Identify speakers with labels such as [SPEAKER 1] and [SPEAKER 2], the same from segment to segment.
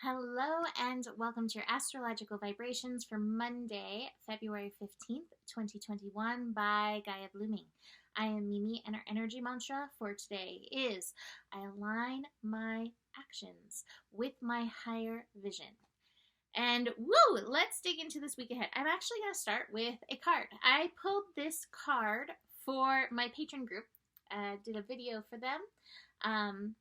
[SPEAKER 1] Hello and welcome to your astrological vibrations for Monday, February 15th, 2021 by Gaia Blooming. I am Mimi and our energy mantra for today is I align my actions with my higher vision. And woo, let's dig into this week ahead. I'm actually going to start with a card. I pulled this card for my patron group. Did a video for them.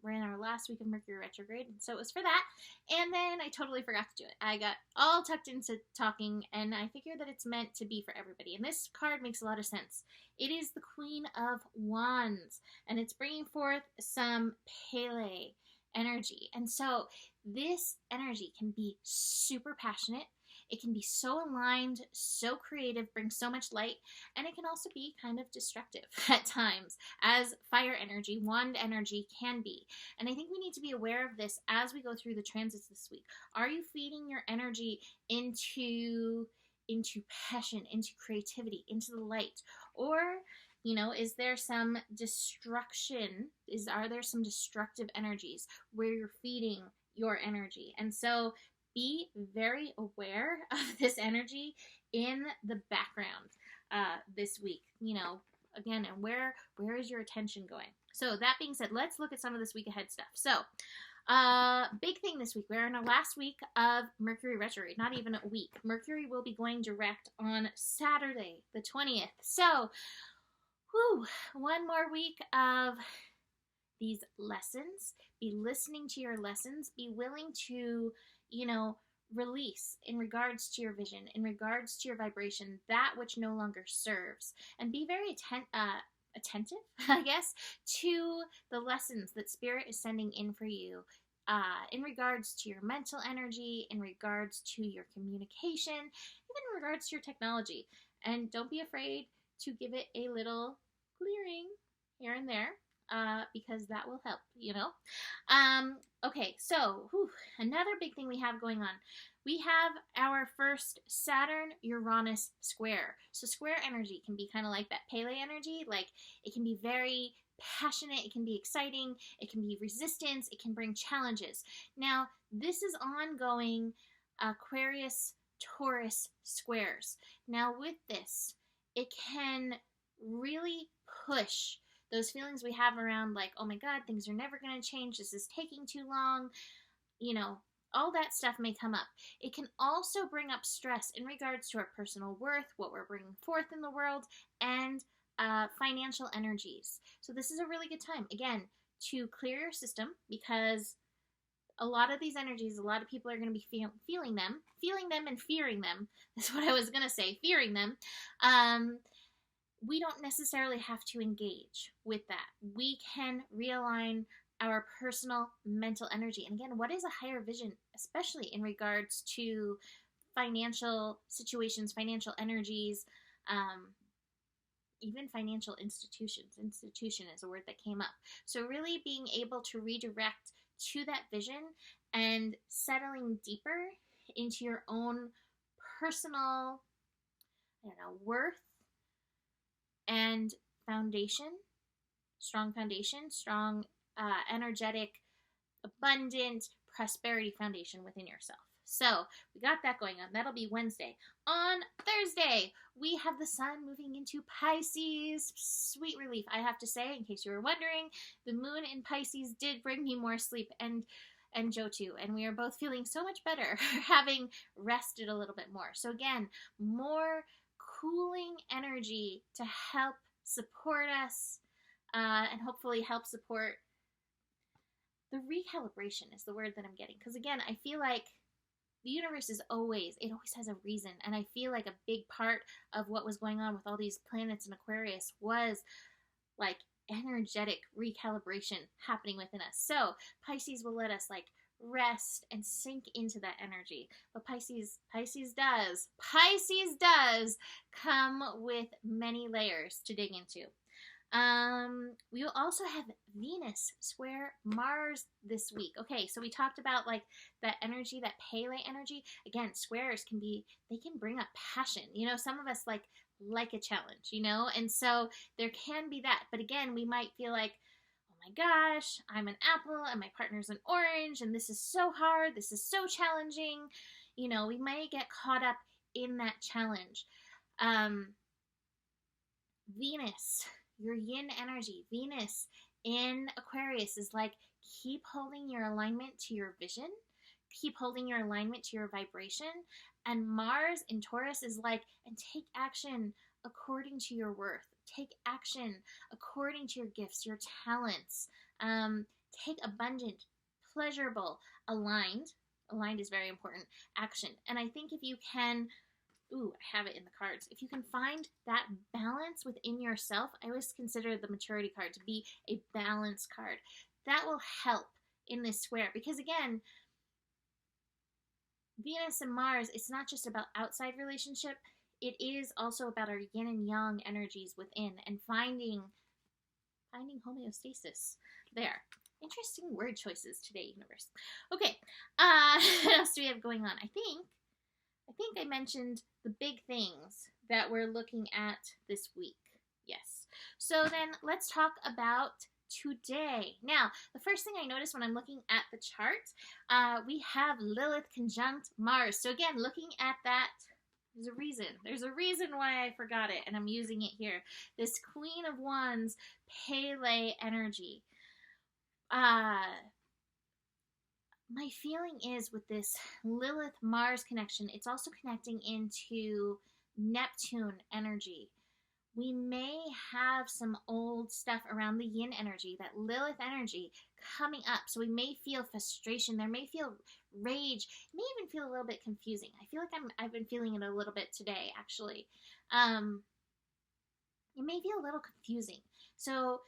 [SPEAKER 1] We're in our last week of Mercury retrograde, so it was for that. And then I totally forgot to do it. I got all tucked into talking, and I figured that it's meant to be for everybody. And this card makes a lot of sense. It is the Queen of Wands, and it's bringing forth some Pele energy. And so this energy can be super passionate. It can be so aligned, so creative, bring so much light, and it can also be kind of destructive at times, as fire energy, wand energy can be. And I think we need to be aware of this as we go through the transits this week. Are you feeding your energy into passion, into creativity, into the light? Or, is there some destruction? Are there some destructive energies where you're feeding your energy? And so be very aware of this energy in the background this week. Again, and where is your attention going? So that being said, let's look at some of this week ahead stuff. So big thing this week. We're in our last week of Mercury retrograde, not even a week. Mercury will be going direct on Saturday, the 20th. So, one more week of these lessons. Be listening to your lessons. Be willing to release in regards to your vision, in regards to your vibration, that which no longer serves, and be very attentive, I guess, to the lessons that Spirit is sending in for you in regards to your mental energy, in regards to your communication, even in regards to your technology. And don't be afraid to give it a little clearing here and there. Because that will help, Okay, so another big thing we have going on. We have our first Saturn-Uranus square. So square energy can be kind of like that Pele energy. Like, it can be very passionate, it can be exciting, it can be resistance, it can bring challenges. Now, this is ongoing Aquarius-Taurus squares. Now, with this, it can really push those feelings we have around like, oh my God, things are never going to change. This is taking too long. All that stuff may come up. It can also bring up stress in regards to our personal worth, what we're bringing forth in the world, and financial energies. So this is a really good time, again, to clear your system, because a lot of these energies, a lot of people are going to be feeling them and fearing them. That's what I was going to say, fearing them. We don't necessarily have to engage with that. We can realign our personal mental energy. And again, what is a higher vision, especially in regards to financial situations, financial energies, even financial institutions. Institution is a word that came up. So really being able to redirect to that vision and settling deeper into your own personal, worth and foundation, strong, energetic, abundant, prosperity foundation within yourself. So we got that going on. That'll be Wednesday. On Thursday, we have the sun moving into Pisces. Sweet relief, I have to say, in case you were wondering. The moon in Pisces did bring me more sleep, and Joe too, and we are both feeling so much better having rested a little bit more. So again, more cooling energy to help support us and hopefully help support the recalibration is the word that I'm getting. Because again, I feel like the universe always has a reason. And I feel like a big part of what was going on with all these planets in Aquarius was like energetic recalibration happening within us. So Pisces will let us rest and sink into that energy. But Pisces does come with many layers to dig into. We will also have Venus square Mars this week. Okay, so we talked about that energy, that Pele energy. Again, squares can bring up passion. Some of us like a challenge, and so there can be that. But again, we might feel like, my gosh, I'm an apple and my partner's an orange and this is so hard, this is so challenging. You know, we may get caught up in that challenge. Venus, your yin energy, Venus in Aquarius is like, keep holding your alignment to your vision, keep holding your alignment to your vibration. And Mars in Taurus is like, and take action according to your worth. Take action according to your gifts, your talents. Take abundant, pleasurable, aligned is very important, action. And I think if you can, I have it in the cards. If you can find that balance within yourself, I always consider the maturity card to be a balance card. That will help in this square. Because again, Venus and Mars, it's not just about outside relationship. It is also about our yin and yang energies within and finding homeostasis there. Interesting word choices today, universe. Okay, what else do we have going on? I think I mentioned the big things that we're looking at this week. Yes. So then let's talk about today. Now, the first thing I noticed when I'm looking at the chart, we have Lilith conjunct Mars. So again, looking at that, there's a reason why I forgot it, and I'm using it here. This Queen of Wands, Pele energy. My feeling is with this Lilith-Mars connection, it's also connecting into Neptune energy. We may have some old stuff around the yin energy, that Lilith energy coming up. So we may feel frustration. There may feel rage. It may even feel a little bit confusing. I feel like I've been feeling it a little bit today, actually. It may feel a little confusing. So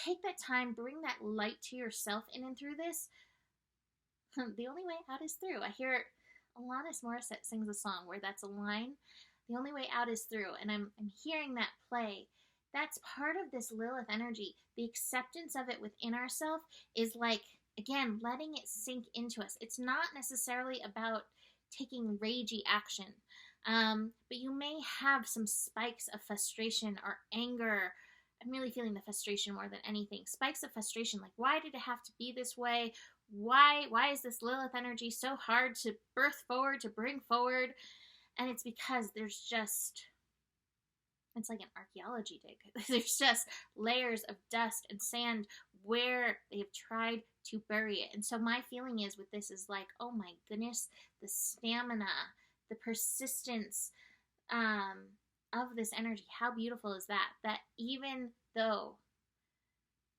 [SPEAKER 1] take that time, bring that light to yourself in and through this. The only way out is through. I hear Alanis Morissette sings a song where that's a line. The only way out is through, and I'm hearing that play. That's part of this Lilith energy. The acceptance of it within ourselves is like, again, letting it sink into us. It's not necessarily about taking ragey action, but you may have some spikes of frustration or anger. I'm really feeling the frustration more than anything. Spikes of frustration, like, why did it have to be this way? Why is this Lilith energy so hard to birth forward, to bring forward? And it's because there's just, it's like an archaeology dig. There's just layers of dust and sand where they've tried to bury it. And so my feeling is with this is like, oh my goodness, the stamina, the persistence of this energy. How beautiful is that? That even though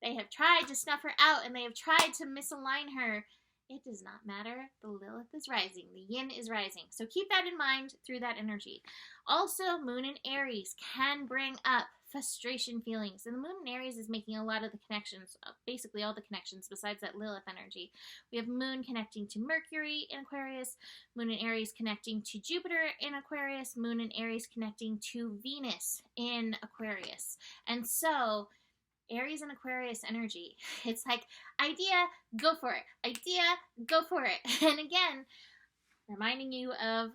[SPEAKER 1] they have tried to snuff her out and they have tried to misalign her, it does not matter. The Lilith is rising. The yin is rising. So keep that in mind through that energy. Also, Moon in Aries can bring up frustration feelings. And the Moon in Aries is making a lot of the connections, basically all the connections besides that Lilith energy. We have Moon connecting to Mercury in Aquarius, Moon in Aries connecting to Jupiter in Aquarius, Moon in Aries connecting to Venus in Aquarius. And so Aries and Aquarius energy, it's like, idea, go for it. Idea, go for it. And again, reminding you of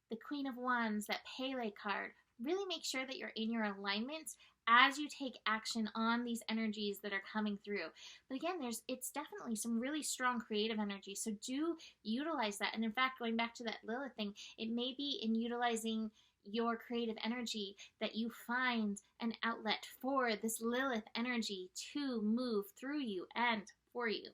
[SPEAKER 1] the Queen of Wands, that Pele card. Really make sure that you're in your alignment as you take action on these energies that are coming through. But again, it's definitely some really strong creative energy. So do utilize that. And in fact, going back to that Lilith thing, it may be in utilizing your creative energy that you find an outlet for this Lilith energy to move through you and for you.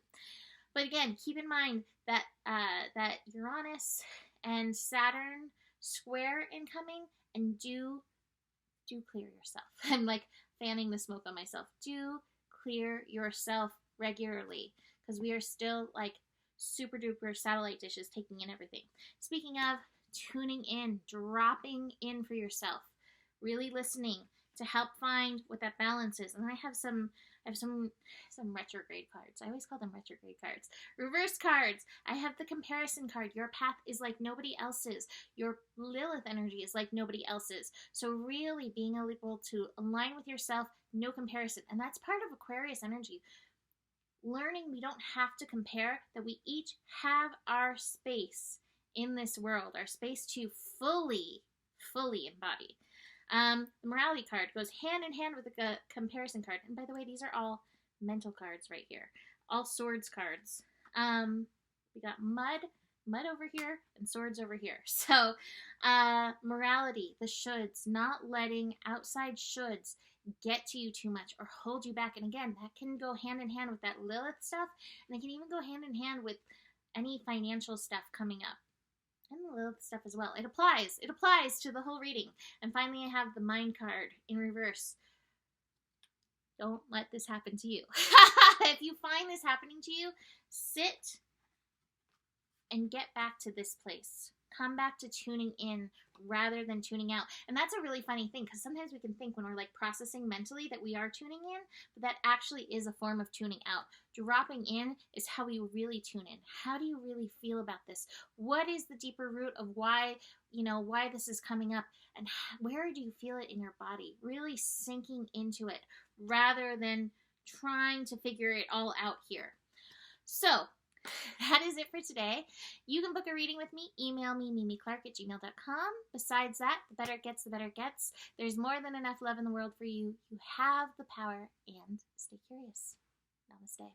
[SPEAKER 1] But again, keep in mind that that Uranus and Saturn square incoming, and do clear yourself. I'm like fanning the smoke on myself. Do clear yourself regularly, because we are still like super duper satellite dishes taking in everything. Speaking of tuning in, dropping in for yourself, really listening to help find what that balance is. And I have some retrograde cards. I always call them retrograde cards. Reverse cards. I have the comparison card. Your path is like nobody else's. Your Lilith energy is like nobody else's. So really being able to align with yourself, no comparison. And that's part of Aquarius energy. Learning we don't have to compare, that we each have our space in this world, our space to fully embody. The morality card goes hand in hand with the comparison card. And by the way, these are all mental cards right here. All swords cards. We got mud over here, and swords over here. So, morality, the shoulds, not letting outside shoulds get to you too much or hold you back. And again, that can go hand in hand with that Lilith stuff, and it can even go hand in hand with any financial stuff coming up. And the Lilith stuff as well. It applies to the whole reading. And finally, I have the mind card in reverse. Don't let this happen to you. If you find this happening to you, sit and get back to this place. Come back to tuning in rather than tuning out. And that's a really funny thing, because sometimes we can think when we're like processing mentally that we are tuning in, but that actually is a form of tuning out. Dropping in is how we really tune in. How do you really feel about this? What is the deeper root of why this is coming up, and where do you feel it in your body? Really sinking into it rather than trying to figure it all out here. So that is it for today. You can book a reading with me. Email me, mimiclark@gmail.com. Besides that, the better it gets, the better it gets. There's more than enough love in the world for you. You have the power, and stay curious. Namaste.